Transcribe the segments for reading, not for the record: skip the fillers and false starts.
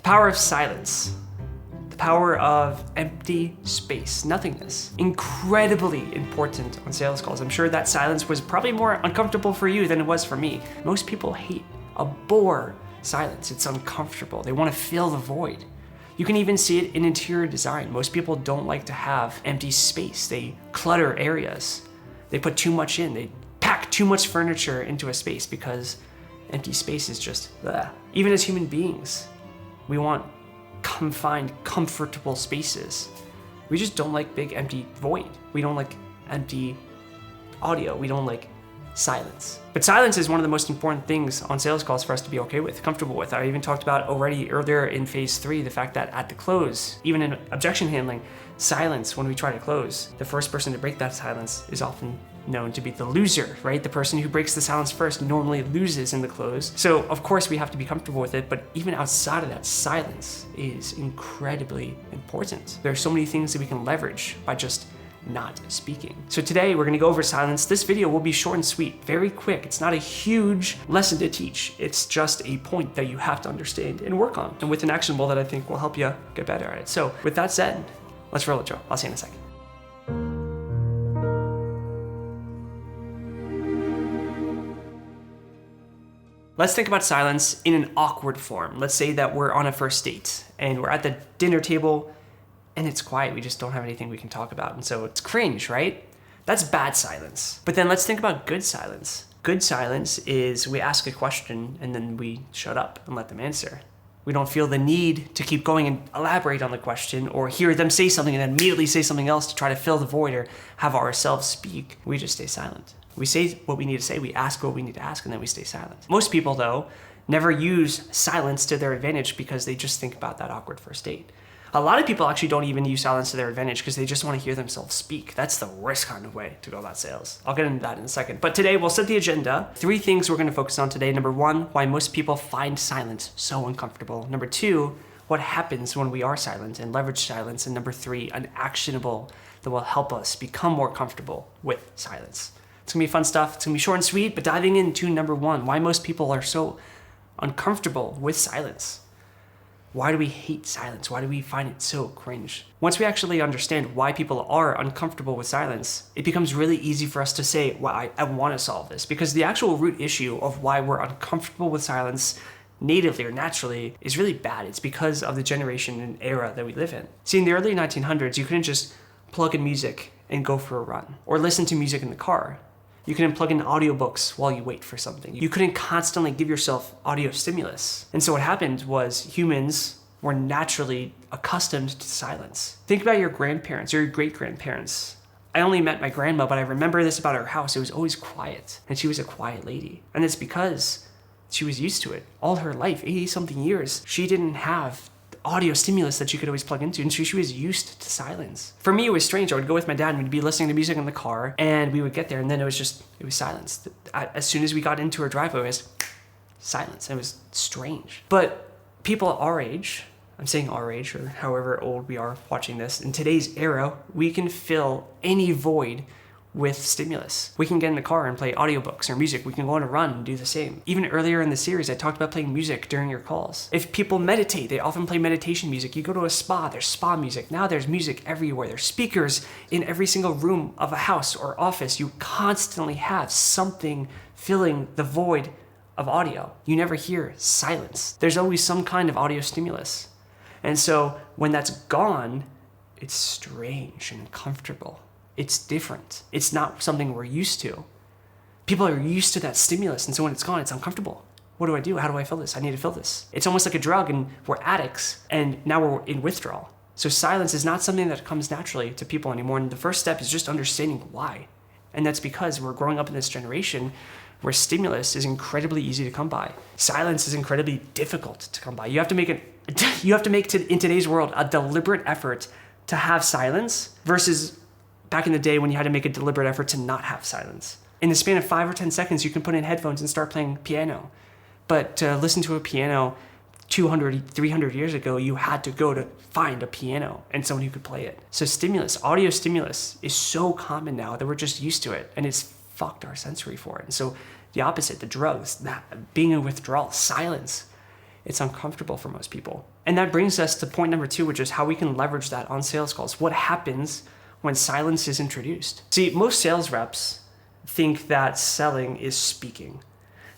Power of silence. The power of empty space, nothingness. Incredibly important on sales calls. I'm sure that silence was probably more uncomfortable for you than it was for me. Most people hate, abhor silence. It's uncomfortable. They want to fill the void. You can even see it in interior design. Most people don't like to have empty space. They clutter areas. They put too much in. They pack too much furniture into a space because empty space is just bleh. Even as human beings, we want confined, comfortable spaces. We just don't like big, empty void. We don't like empty audio. We don't like silence. But silence is one of the most important things on sales calls for us to be okay with, comfortable with. I even talked about already earlier in phase 3, the fact that at the close, even in objection handling, silence, when we try to close, the first person to break that silence is often known to be the loser, right? The person who breaks the silence first normally loses in the close. So of course we have to be comfortable with it, but even outside of that, silence is incredibly important. There are so many things that we can leverage by just not speaking. So today we're gonna go over silence. This video will be short and sweet, very quick. It's not a huge lesson to teach. It's just a point that you have to understand and work on, and with an actionable that I think will help you get better at it. So with that said, let's roll it, Joe. I'll see you in a second. Let's think about silence in an awkward form. Let's say that we're on a first date and we're at the dinner table and it's quiet. We just don't have anything we can talk about. And so it's cringe, right? That's bad silence. But then let's think about good silence. Good silence is we ask a question and then we shut up and let them answer. We don't feel the need to keep going and elaborate on the question or hear them say something and then immediately say something else to try to fill the void or have ourselves speak. We just stay silent. We say what we need to say, we ask what we need to ask, and then we stay silent. Most people, though, never use silence to their advantage because they just think about that awkward first date. A lot of people actually don't even use silence to their advantage because they just want to hear themselves speak. That's the worst kind of way to go about sales. I'll get into that in a second. But today, we'll set the agenda. 3 things we're going to focus on today. Number 1, why most people find silence so uncomfortable. Number 2, what happens when we are silent and leverage silence. And number 3, an actionable that will help us become more comfortable with silence. It's gonna be fun stuff. It's gonna be short and sweet, but diving into number 1, why most people are so uncomfortable with silence. Why do we hate silence? Why do we find it so cringe? Once we actually understand why people are uncomfortable with silence, it becomes really easy for us to say, well, I want to solve this, because the actual root issue of why we're uncomfortable with silence natively or naturally is really bad. It's because of the generation and era that we live in. See, in the early 1900s, you couldn't just plug in music and go for a run or listen to music in the car. You couldn't plug in audiobooks while you wait for something. You couldn't constantly give yourself audio stimulus. And so what happened was humans were naturally accustomed to silence. Think about your grandparents or your great-grandparents. I only met my grandma, but I remember this about her house. It was always quiet, and she was a quiet lady. And it's because she was used to it. All her life, 80-something years, she didn't have audio stimulus that you could always plug into, and so she was used to silence. For me, it was strange. I would go with my dad and we'd be listening to music in the car, and we would get there, and then it was silence. As soon as we got into our driveway, it was silence. It was strange. But people our age, I'm saying our age, or however old we are watching this, in today's era, we can fill any void with stimulus. We can get in the car and play audiobooks or music. We can go on a run and do the same. Even earlier in the series, I talked about playing music during your calls. If people meditate, they often play meditation music. You go to a spa, there's spa music. Now there's music everywhere. There's speakers in every single room of a house or office. You constantly have something filling the void of audio. You never hear silence. There's always some kind of audio stimulus. And so when that's gone, it's strange and uncomfortable. It's different. It's not something we're used to. People are used to that stimulus, and so when it's gone, it's uncomfortable. What do I do? How do I fill this? I need to fill this. It's almost like a drug, and we're addicts, and now we're in withdrawal. So silence is not something that comes naturally to people anymore, and the first step is just understanding why. And that's because we're growing up in this generation where stimulus is incredibly easy to come by. Silence is incredibly difficult to come by. You have to make in today's world a deliberate effort to have silence versus back in the day when you had to make a deliberate effort to not have silence. In the span of 5 or 10 seconds, you can put in headphones and start playing piano. But to listen to a piano 200, 300 years ago, you had to go to find a piano and someone who could play it. So stimulus, audio stimulus, is so common now that we're just used to it, and it's fucked our sensory for it. And so the opposite, the drugs, being in withdrawal, silence, it's uncomfortable for most people. And that brings us to point number 2, which is how we can leverage that on sales calls. What happens when silence is introduced? See, most sales reps think that selling is speaking.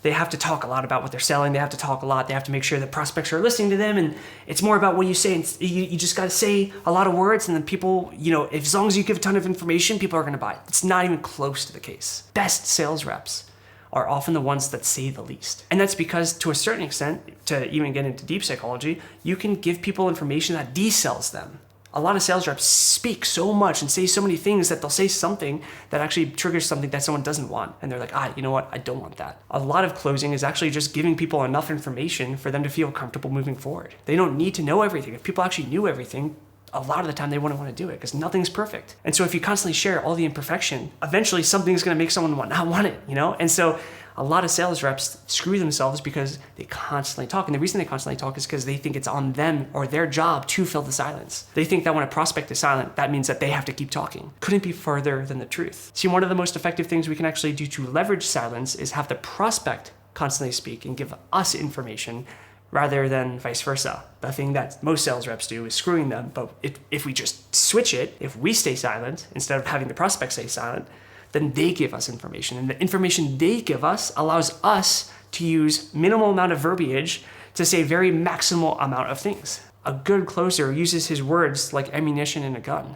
They have to talk a lot about what they're selling. They have to talk a lot. They have to make sure that prospects are listening to them. And it's more about what you say. And you just got to say a lot of words. And then people, as long as you give a ton of information, people are going to buy it. It's not even close to the case. Best sales reps are often the ones that say the least. And that's because, to a certain extent, to even get into deep psychology, you can give people information that desells them. A lot of sales reps speak so much and say so many things that they'll say something that actually triggers something that someone doesn't want. And they're like, you know what? I don't want that. A lot of closing is actually just giving people enough information for them to feel comfortable moving forward. They don't need to know everything. If people actually knew everything, a lot of the time they wouldn't want to do it because nothing's perfect. And so if you constantly share all the imperfection, eventually something's going to make someone not want it, And so a lot of sales reps screw themselves because they constantly talk. And the reason they constantly talk is because they think it's on them or their job to fill the silence. They think that when a prospect is silent, that means that they have to keep talking. Couldn't be further than the truth. See, one of the most effective things we can actually do to leverage silence is have the prospect constantly speak and give us information rather than vice versa. The thing that most sales reps do is screwing them. But if we just switch it, if we stay silent instead of having the prospect stay silent, then they give us information. And the information they give us allows us to use minimal amount of verbiage to say very maximal amount of things. A good closer uses his words like ammunition in a gun.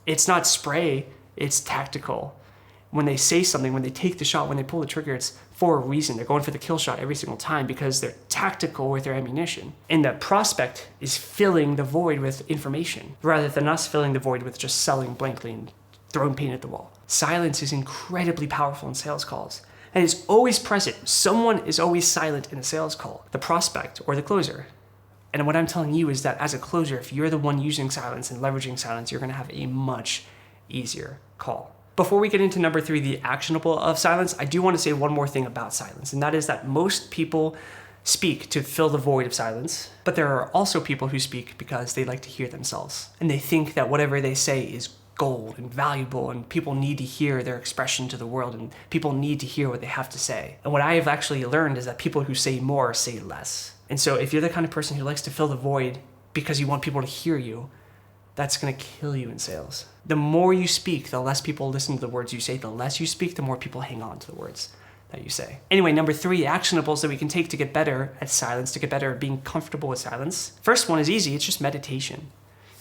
It's not spray, it's tactical. When they say something, when they take the shot, when they pull the trigger, it's for a reason. They're going for the kill shot every single time because they're tactical with their ammunition. And the prospect is filling the void with information rather than us filling the void with just selling blankly and throwing paint at the wall. Silence is incredibly powerful in sales calls and it's always present. Someone is always silent in a sales call, the prospect or the closer. And what I'm telling you is that as a closer, if you're the one using silence and leveraging silence, you're going to have a much easier call. Before we get into number 3, the actionable of silence, I do want to say one more thing about silence, and that is that most people speak to fill the void of silence, but there are also people who speak because they like to hear themselves, and they think that whatever they say is gold and valuable, and people need to hear their expression to the world, and people need to hear what they have to say. And what I have actually learned is that people who say more say less. And so if you're the kind of person who likes to fill the void because you want people to hear you, that's going to kill you in sales. The more you speak, the less people listen to the words you say. The less you speak, the more people hang on to the words that you say. Anyway, number 3, actionables that we can take to get better at silence, to get better at being comfortable with silence. First one is easy. It's just meditation.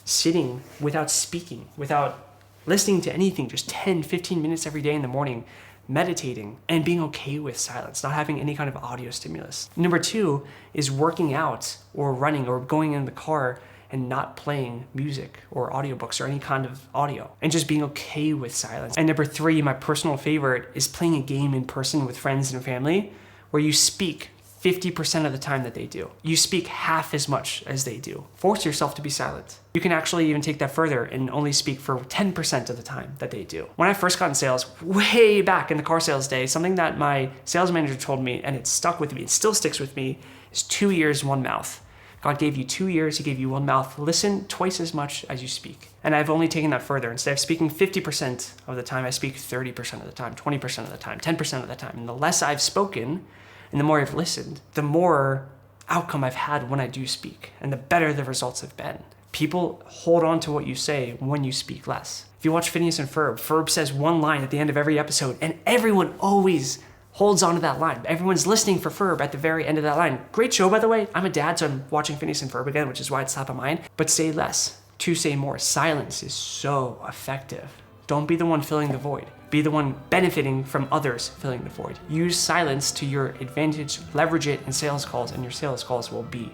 Sitting without speaking, without listening to anything, just 10, 15 minutes every day in the morning, meditating and being okay with silence, not having any kind of audio stimulus. Number 2 is working out or running or going in the car and not playing music or audiobooks or any kind of audio and just being okay with silence. And number 3, my personal favorite, is playing a game in person with friends and family where you speak 50% of the time that they do. You speak half as much as they do. Force yourself to be silent. You can actually even take that further and only speak for 10% of the time that they do. When I first got in sales, way back in the car sales day, something that my sales manager told me, and it stuck with me, it still sticks with me, is 2 ears, 1 mouth. God gave you 2 ears, he gave you 1 mouth. Listen twice as much as you speak. And I've only taken that further. Instead of speaking 50% of the time, I speak 30% of the time, 20% of the time, 10% of the time. And the less I've spoken, and the more I've listened, the more outcome I've had when I do speak, and the better the results have been. People hold on to what you say when you speak less. If you watch Phineas and Ferb says one line at the end of every episode, and everyone always holds on to that line. Everyone's listening for Ferb at the very end of that line. Great show, by the way. I'm a dad, so I'm watching Phineas and Ferb again, which is why it's top of mind. But say less to say more. Silence is so effective. Don't be the one filling the void. Be the one benefiting from others filling the void. Use silence to your advantage, leverage it in sales calls, and your sales calls will be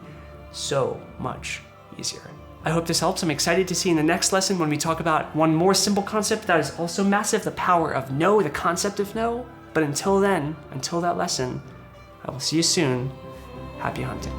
so much easier. I hope this helps. I'm excited to see in the next lesson when we talk about one more simple concept that is also massive, the power of no, the concept of no. But until then, until that lesson, I will see you soon. Happy hunting.